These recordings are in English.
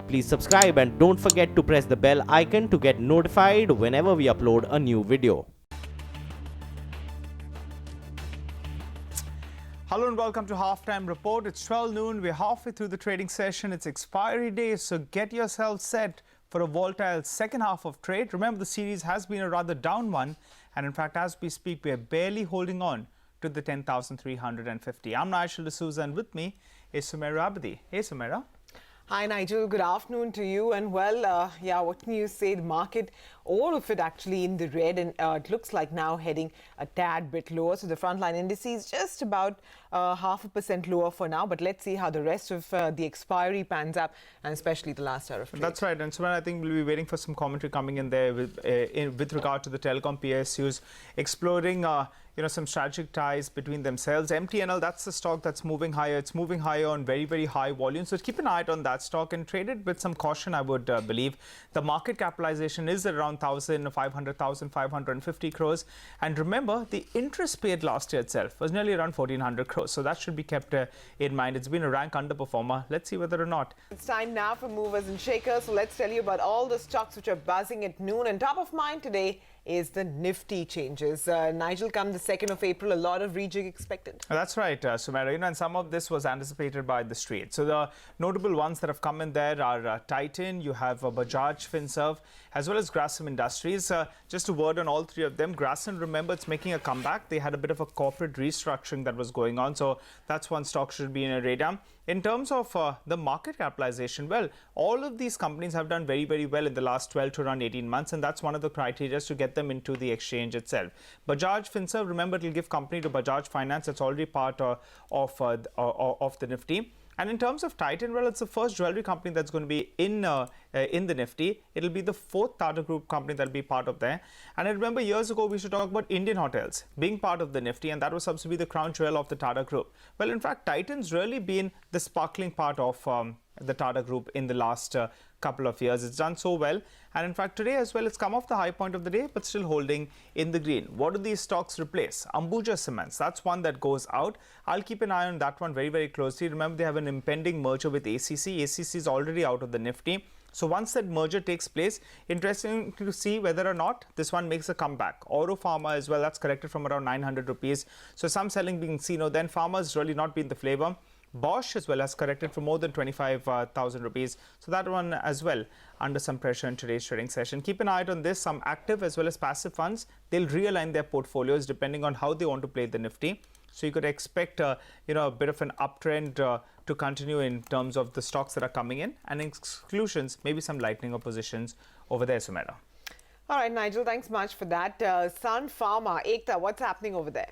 Please subscribe and don't forget to press the bell icon to get notified whenever we upload a new video. Hello and welcome to Halftime Report. It's 12 noon. We're halfway through the trading session. It's expiry day, so get yourself set for a volatile second half of trade. Remember, the series has been a rather down one. And in fact, as we speak, we're barely holding on to the 10,350. I'm Nigel D'Souza, and with me is Sumaira Abadi. Hey, Sumaira. Hi, Nigel. Good afternoon to you. And well, what can you say? The market, all of it actually in the red, and it looks like now heading a tad bit lower. So the frontline indices just about 0.5% lower for now. But let's see how the rest of the expiry pans up, and especially the last hour of trade. That's right. And Sumaira, I think we'll be waiting for some commentary coming in there with regard to the telecom PSUs, exploring some strategic ties between themselves. MTNL, that's the stock that's moving higher. It's moving higher on very, very high volume. So keep an eye on that stock and trade it with some caution, I would believe. The market capitalization is around 1,550 crores. And remember, the interest paid last year itself was nearly around 1,400 crores. So that should be kept in mind. It's been a rank underperformer. Let's see whether or not. It's time now for movers and shakers. So let's tell you about all the stocks which are buzzing at noon. And top of mind today is the Nifty changes. Nigel, come the 2nd of April, a lot of rejig expected. That's right, Sumaira. And some of this was anticipated by the street. So the notable ones that have come in there are Titan, you have Bajaj Finserv, as well as Grasim Industries. Just a word on all three of them. Grasim, remember, it's making a comeback. They had a bit of a corporate restructuring that was going on. So that's one stock should be in a radar. In terms of the market capitalization, well, all of these companies have done very, very well in the last 12 to around 18 months, and that's one of the criteria to get them into the exchange itself. Bajaj Finserv, remember, it will give company to Bajaj Finance. It's already part of the Nifty. And in terms of Titan, well, it's the first jewelry company that's going to be in the Nifty. It'll be the 4th Tata Group company that'll be part of there. And I remember years ago, we used to talk about Indian hotels being part of the Nifty, and that was supposed to be the crown jewel of the Tata Group. Well, in fact, Titan's really been the sparkling part of the Tata Group in the last couple of years. It's done so well. And in fact, today as well, it's come off the high point of the day, but still holding in the green. What do these stocks replace? Ambuja Cements, that's one that goes out. I'll keep an eye on that one very, very closely. Remember, they have an impending merger with ACC. ACC is already out of the Nifty. So once that merger takes place, interesting to see whether or not this one makes a comeback. Oro Pharma as well, that's corrected from around 900 rupees. So some selling being seen. Then Pharma has really not been the flavor. Bosch as well has corrected for more than 25,000 rupees. So that one as well under some pressure in today's trading session. Keep an eye on this. Some active as well as passive funds, they'll realign their portfolios depending on how they want to play the Nifty. So you could expect a bit of an uptrend to continue in terms of the stocks that are coming in, and exclusions, maybe some lightening of positions over there, Sumaira. All right, Nigel, thanks much for that. Sun Pharma, Ekta, what's happening over there?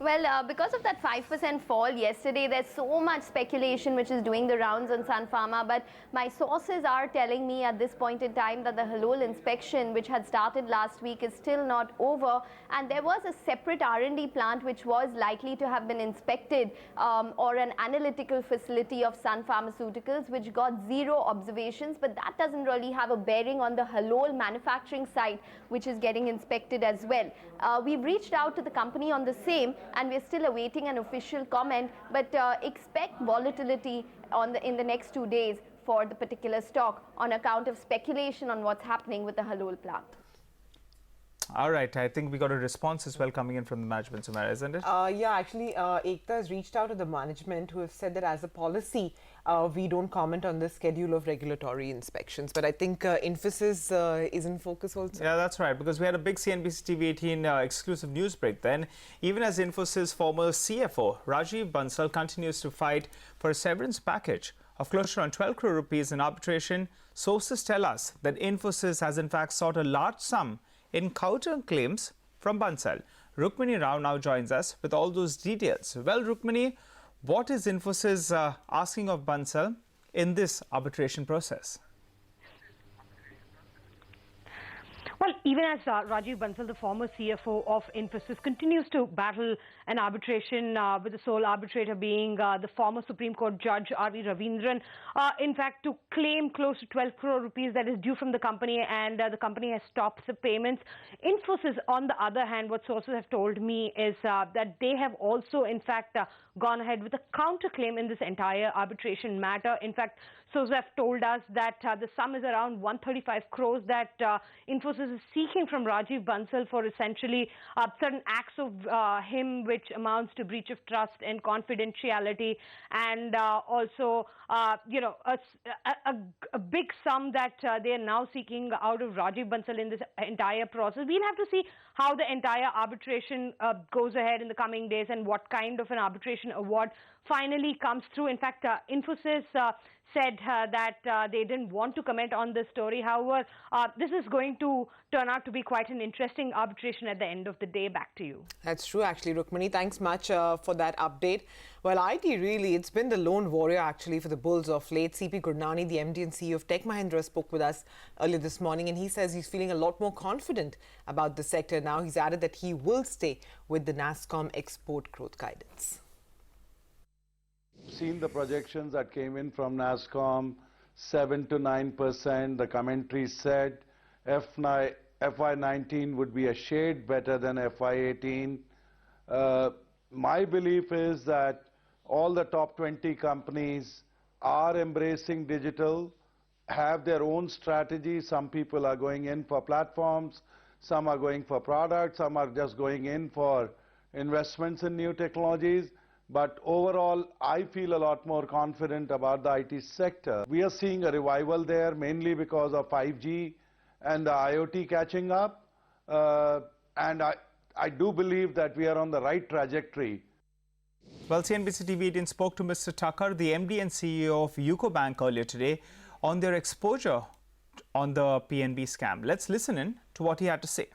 Well, because of that 5% fall yesterday, there's so much speculation which is doing the rounds on Sun Pharma. But my sources are telling me at this point in time that the Halol inspection, which had started last week, is still not over. And there was a separate R&D plant which was likely to have been inspected, or an analytical facility of Sun Pharmaceuticals, which got 0 observations. But that doesn't really have a bearing on the Halol manufacturing site, which is getting inspected as well. We've reached out to the company on the same, and we're still awaiting an official comment, but expect volatility in the next 2 days for the particular stock on account of speculation on what's happening with the Halol plant. All right, I think we got a response as well coming in from the management, Sumaira, isn't it? Yeah, actually, Ekta has reached out to the management, who have said that as a policy, we don't comment on the schedule of regulatory inspections. But I think Infosys is in focus also. Yeah, that's right, because we had a big CNBC TV 18 exclusive news break then. Even as Infosys former CFO, Rajiv Bansal, continues to fight for a severance package of close to around 12 crore rupees in arbitration, sources tell us that Infosys has in fact sought a large sum in counter-claims from Bansal. Rukmini Rao now joins us with all those details. Well, Rukmini, what is Infosys asking of Bansal in this arbitration process? Well, even as Rajiv Bansal, the former CFO of Infosys, continues to battle an arbitration with the sole arbitrator being the former Supreme Court Judge R.V. Ravindran, in fact, to claim close to 12 crore rupees that is due from the company, and the company has stopped the payments. Infosys, on the other hand, what sources have told me is that they have also, in fact, gone ahead with a counterclaim in this entire arbitration matter. In fact, sources have told us that the sum is around 135 crores that Infosys is seeking from Rajiv Bansal for essentially certain acts of him which amounts to breach of trust and confidentiality, and also a big sum that they are now seeking out of Rajiv Bansal in this entire process. We'll have to see how the entire arbitration goes ahead in the coming days and what kind of an arbitration award finally comes through. In fact, Infosys said that they didn't want to comment on this story. However, this is going to turn out to be quite an interesting arbitration at the end of the day. Back to you. That's true, actually, Rukmini. Thanks much for that update. Well, IT really, it's been the lone warrior, actually, for the bulls of late. C.P. Gurnani, the MD and CEO of Tech Mahindra, spoke with us earlier this morning, and he says he's feeling a lot more confident about the sector now. He's added that he will stay with the NASSCOM export growth guidance. Seen the projections that came in from NASSCOM, 7 to 9%. The commentary said FY19 would be a shade better than FY18. My belief is that all the top 20 companies are embracing digital, have their own strategy. Some people are going in for platforms, some are going for products, some are just going in for investments in new technologies. But overall, I feel a lot more confident about the IT sector. We are seeing a revival there, mainly because of 5G and the IoT catching up. And I do believe that we are on the right trajectory. Well, CNBC TV18 spoke to Mr. Tucker, the MD and CEO of UCO Bank, earlier today on their exposure on the PNB scam. Let's listen in to what he had to say.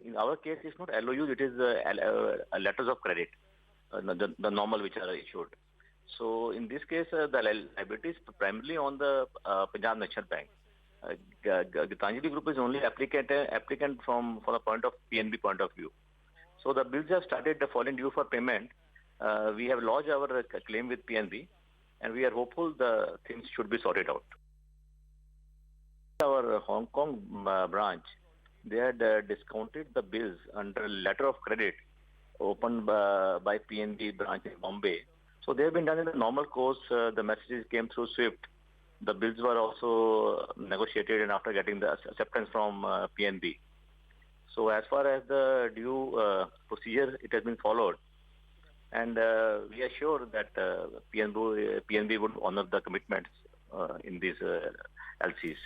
In our case, it's not LOUs, it is letters of credit, the normal which are issued. So in this case, the liability is primarily on the Punjab National Bank. Gitanjali Group is only applicant from the point of PNB point of view. So the bills have started falling due for payment. We have lodged our claim with PNB, and we are hopeful the things should be sorted out. Our Hong Kong branch, they had discounted the bills under letter of credit opened by PNB branch in Bombay. So they have been done in the normal course. The messages came through SWIFT. The bills were also negotiated, and after getting the acceptance from PNB. So as far as the due procedure, it has been followed. And we are sure that PNB would honor the commitments in these LCs.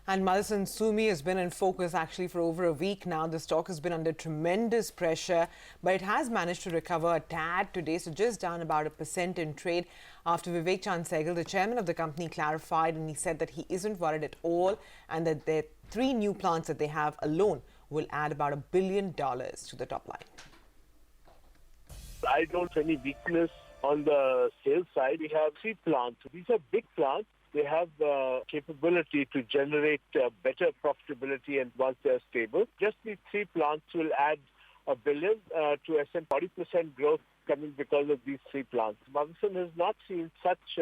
And Motherson Sumi has been in focus actually for over a week now. The stock has been under tremendous pressure, but it has managed to recover a tad today, so just down about 1% in trade after Vivek Chand Sehgal, the chairman of the company, clarified, and he said that he isn't worried at all and that their 3 new plants that they have alone will add about $1 billion to the top line. I don't see any weakness on the sales side. We have 3 plants. These are big plants. They have the capability to generate better profitability, and once they're stable, just these 3 plants will add $1 billion to SM 40% growth coming because of these 3 plants. Motherson has not seen such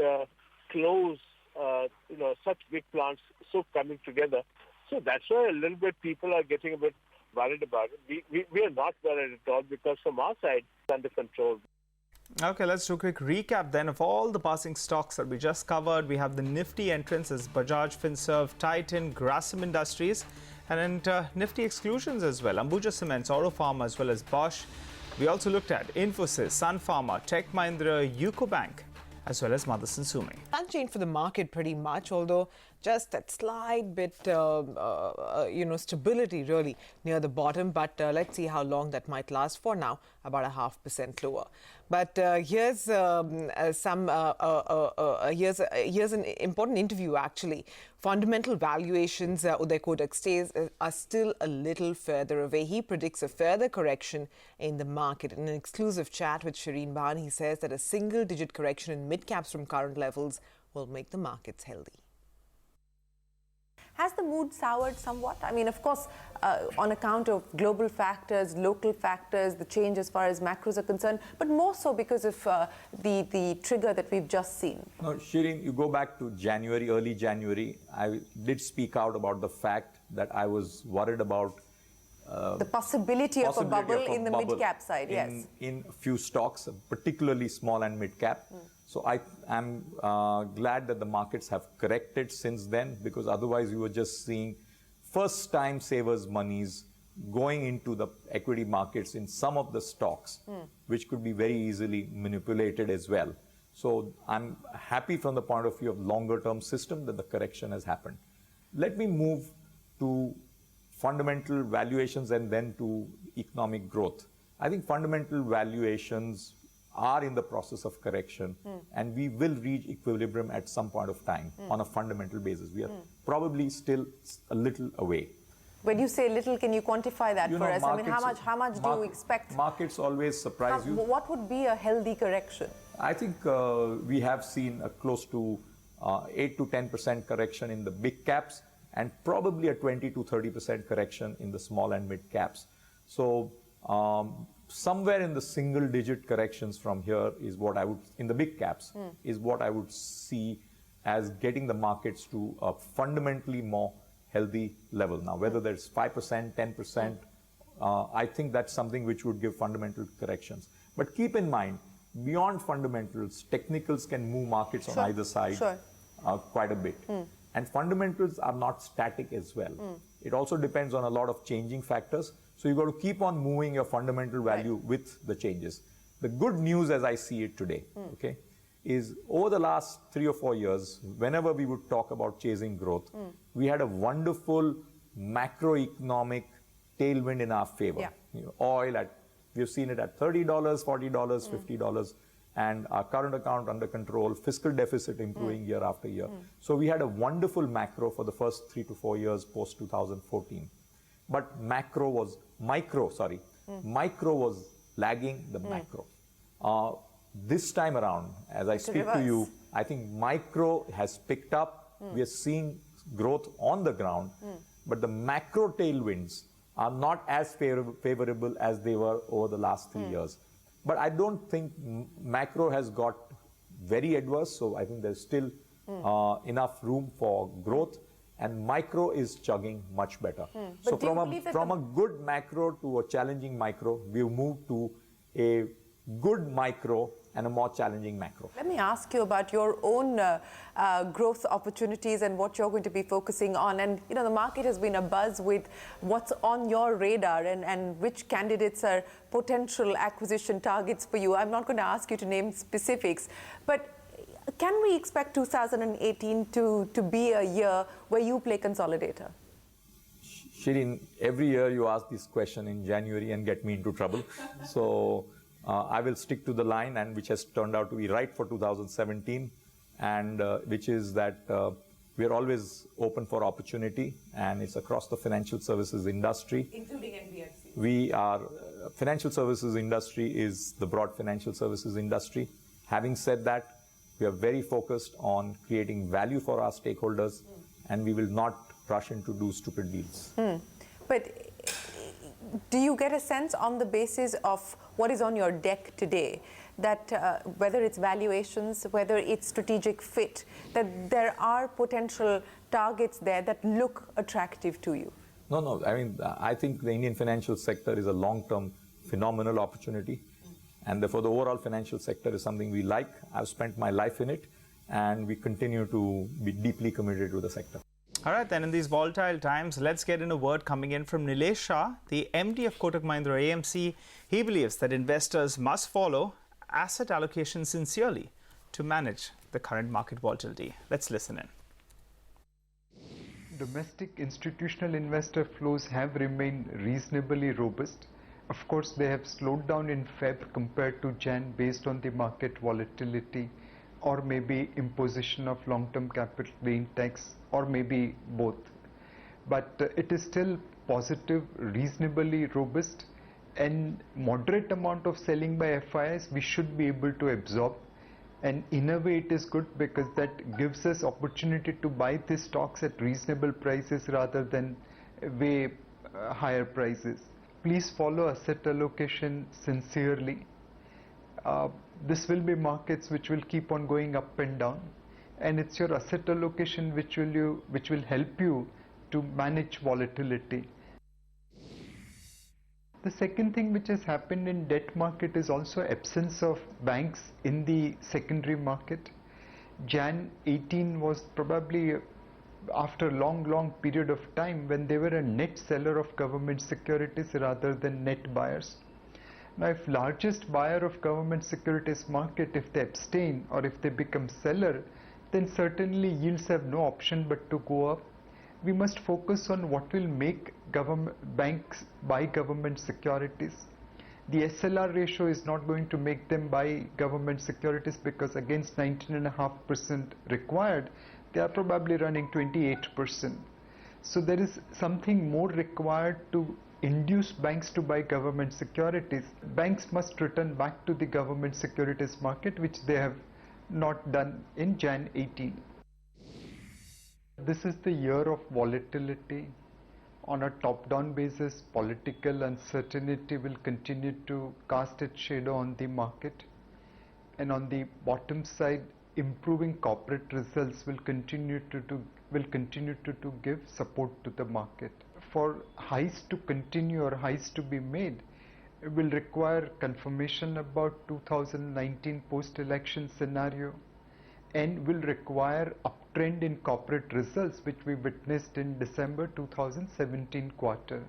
such big plants so coming together. So that's why a little bit people are getting a bit worried about it. We are not worried at all because from our side, it's under control. Okay, let's do a quick recap then of all the passing stocks that we just covered. We have the nifty entrances: Bajaj Finserv, Titan, Grasim Industries, and nifty exclusions as well: Ambuja Cements, Oro Pharma, as well as Bosch. We also looked at Infosys, Sun Pharma, Tech Mahindra, UCO Bank, as well as Motherson Sumi. Unchanged for the market pretty much, although just that slight bit, stability really near the bottom. But let's see how long that might last. For now, about 0.5% lower. But here's an important interview actually. Fundamental valuations, Uday Kotak stays, are still a little further away. He predicts a further correction in the market. In an exclusive chat with Shireen Bhan, he says that a single-digit correction in mid-caps from current levels will make the markets healthy. Has the mood soured somewhat? I mean, of course, on account of global factors, local factors, the change as far as macros are concerned, but more so because of the trigger that we've just seen. No, Shireen, you go back to January, early January, I did speak out about the fact that I was worried about the possibility of a bubble in the mid-cap side, yes. In a few stocks, particularly small and mid-cap. So I am glad that the markets have corrected since then, because otherwise you were just seeing first-time savers' monies going into the equity markets in some of the stocks, which could be very easily manipulated as well. So I'm happy from the point of view of longer-term system that the correction has happened. Let me move to fundamental valuations and then to economic growth. I think fundamental valuations are in the process of correction, and we will reach equilibrium at some point of time on a fundamental basis. We are probably still a little away. When you say little, can you quantify that for us? I mean, how much do you expect? Markets always surprise you. What would be a healthy correction? I think we have seen a close to 8 to 10% correction in the big caps, and probably a 20 to 30% correction in the small and mid caps. So somewhere in the single digit corrections from here is what I would, in the big caps, is what I would see as getting the markets to a fundamentally more healthy level. Now, whether there's 5%, 10%, I think that's something which would give fundamental corrections. But keep in mind, beyond fundamentals, technicals can move markets on either side quite a bit. And fundamentals are not static as well. It also depends on a lot of changing factors. So you've got to keep on moving your fundamental value with the changes. The good news as I see it today, okay, is over the last 3 or 4 years, whenever we would talk about chasing growth, we had a wonderful macroeconomic tailwind in our favor. You know, oil, we've seen it at $30, $40, $50, and our current account under control, fiscal deficit improving year after year. So we had a wonderful macro for the first 3 to 4 years post 2014. But micro was lagging the macro. This time around, as I speak to you, I think micro has picked up. We are seeing growth on the ground, but the macro tailwinds are not as favorable as they were over the last 3 years. But I don't think macro has got very adverse, so I think there's still enough room for growth, and micro is chugging much better. So from a good macro to a challenging micro, we've moved to a good micro and a more challenging macro. Let me ask you about your own growth opportunities and what you're going to be focusing on. And, you know, the market has been abuzz with what's on your radar and which candidates are potential acquisition targets for you. I'm not going to ask you to name specifics, but can we expect 2018 to be a year where you play consolidator? Shireen, every year you ask this question in January and get me into trouble. So I will stick to the line, and which has turned out to be right for 2017, and which is that we are always open for opportunity, and it's across the financial services industry. Including NBFC. We are, financial services industry is the broad financial services industry. Having said that, we are very focused on creating value for our stakeholders, and we will not rush into do stupid deals. But do you get a sense on the basis of what is on your deck today that whether it's valuations, whether it's strategic fit, that there are potential targets there that look attractive to you? No. I mean, I think the Indian financial sector is a long-term phenomenal opportunity. And therefore, the overall financial sector is something we like. I've spent my life in it, and we continue to be deeply committed to the sector. All right, then in these volatile times, let's get in a word coming in from Nilesh Shah, the MD of Kotak Mahindra AMC. He believes that investors must follow asset allocation sincerely to manage the current market volatility. Let's listen in. Domestic institutional investor flows have remained reasonably robust. Of course, they have slowed down in Feb compared to Jan based on the market volatility, or maybe imposition of long-term capital gain tax, or maybe both. But it is still positive, reasonably robust, and moderate amount of selling by FIIs we should be able to absorb. And in a way it is good because that gives us opportunity to buy these stocks at reasonable prices rather than way higher prices. Please follow asset allocation sincerely. This will be markets which will keep on going up and down, and it's your asset allocation which will help you to manage volatility. The second thing which has happened in debt market is also absence of banks in the secondary market. Jan 18 was probably after a long period of time when they were a net seller of government securities rather than net buyers. Now if largest buyer of government securities market, if they abstain or if they become seller, then certainly yields have no option but to go up. We must focus on what will make banks buy government securities. The SLR ratio is not going to make them buy government securities because against 19.5% required, they are probably running 28%. So there is something more required to induce banks to buy government securities. Banks must return back to the government securities market, which they have not done in Jan 18. This is the year of volatility. On a top-down basis, political uncertainty will continue to cast its shadow on the market. And on the bottom side, improving corporate results will continue to give support to the market. For highs to continue or highs to be made, it will require confirmation about 2019 post-election scenario, and will require uptrend in corporate results which we witnessed in December 2017 quarter.